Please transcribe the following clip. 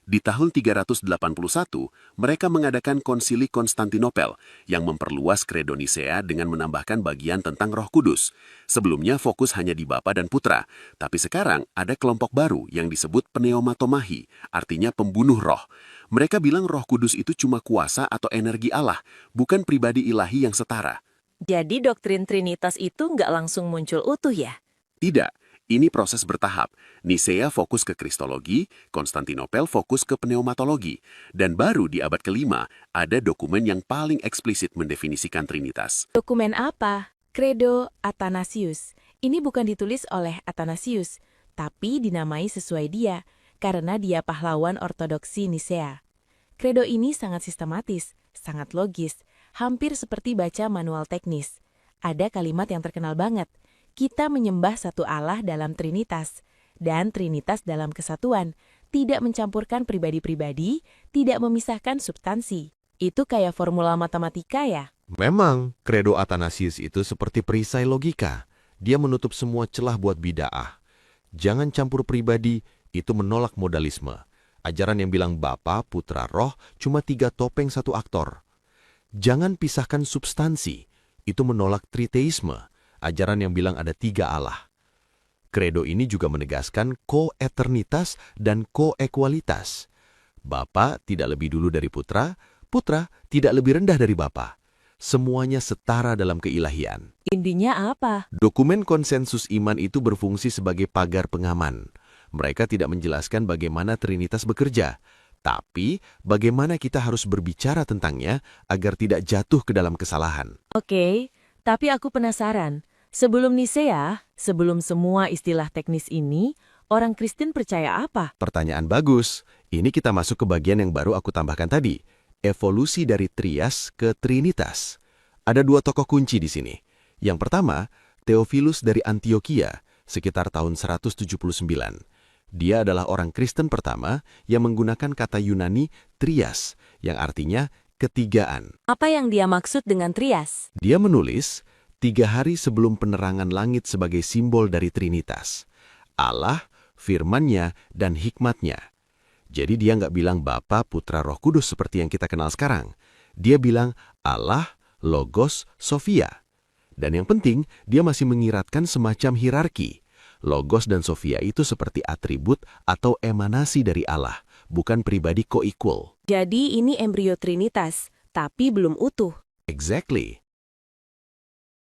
Di tahun 381, mereka mengadakan konsili Konstantinopel yang memperluas Kredo Nisea dengan menambahkan bagian tentang Roh Kudus. Sebelumnya fokus hanya di Bapa dan Putra, tapi sekarang ada kelompok baru yang disebut pneumatomahi, artinya pembunuh roh. Mereka bilang Roh Kudus itu cuma kuasa atau energi Allah, bukan pribadi ilahi yang setara. Jadi doktrin Trinitas itu nggak langsung muncul utuh ya? Tidak, ini proses bertahap. Nisea fokus ke Kristologi, Konstantinopel fokus ke pneumatologi, dan baru di abad kelima ada dokumen yang paling eksplisit mendefinisikan Trinitas. Dokumen apa? Credo Athanasius. Ini bukan ditulis oleh Athanasius, tapi dinamai sesuai dia, karena dia pahlawan ortodoksi Nisea. Credo ini sangat sistematis, sangat logis, hampir seperti baca manual teknis. Ada kalimat yang terkenal banget, kita menyembah satu Allah dalam Trinitas, dan Trinitas dalam kesatuan, tidak mencampurkan pribadi-pribadi, tidak memisahkan substansi. Itu kayak formula matematika ya? Memang, Kredo Athanasius itu seperti perisai logika. Dia menutup semua celah buat bid'ah. Jangan campur pribadi, itu menolak modalisme. Ajaran yang bilang Bapa, Putra, Roh cuma 3 topeng 1 aktor. Jangan pisahkan substansi, itu menolak triteisme. Ajaran yang bilang ada 3 Allah. Kredo ini juga menegaskan koeternitas dan koekualitas. Bapa tidak lebih dulu dari Putra, Putra tidak lebih rendah dari Bapa. Semuanya setara dalam keilahian. Intinya apa? Dokumen konsensus iman itu berfungsi sebagai pagar pengaman. Mereka tidak menjelaskan bagaimana Trinitas bekerja, tapi bagaimana kita harus berbicara tentangnya agar tidak jatuh ke dalam kesalahan. Oke, tapi aku penasaran. Sebelum Nisea, sebelum semua istilah teknis ini, orang Kristen percaya apa? Pertanyaan bagus. Ini kita masuk ke bagian yang baru aku tambahkan tadi. Evolusi dari Trias ke Trinitas. Ada 2 tokoh kunci di sini. Yang pertama, Theophilus dari Antioquia, sekitar tahun 179. Dia adalah orang Kristen pertama yang menggunakan kata Yunani Trias, yang artinya ketigaan. Apa yang dia maksud dengan trias? Dia menulis, 3 hari sebelum penerangan langit sebagai simbol dari Trinitas. Allah, firman-Nya, dan hikmat-Nya. Jadi dia nggak bilang Bapa, Putra, Roh Kudus seperti yang kita kenal sekarang. Dia bilang Allah, Logos, Sophia. Dan yang penting, dia masih mengiratkan semacam hierarki. Logos dan Sophia itu seperti atribut atau emanasi dari Allah, bukan pribadi co-equal. Jadi ini embrio Trinitas, tapi belum utuh. Exactly.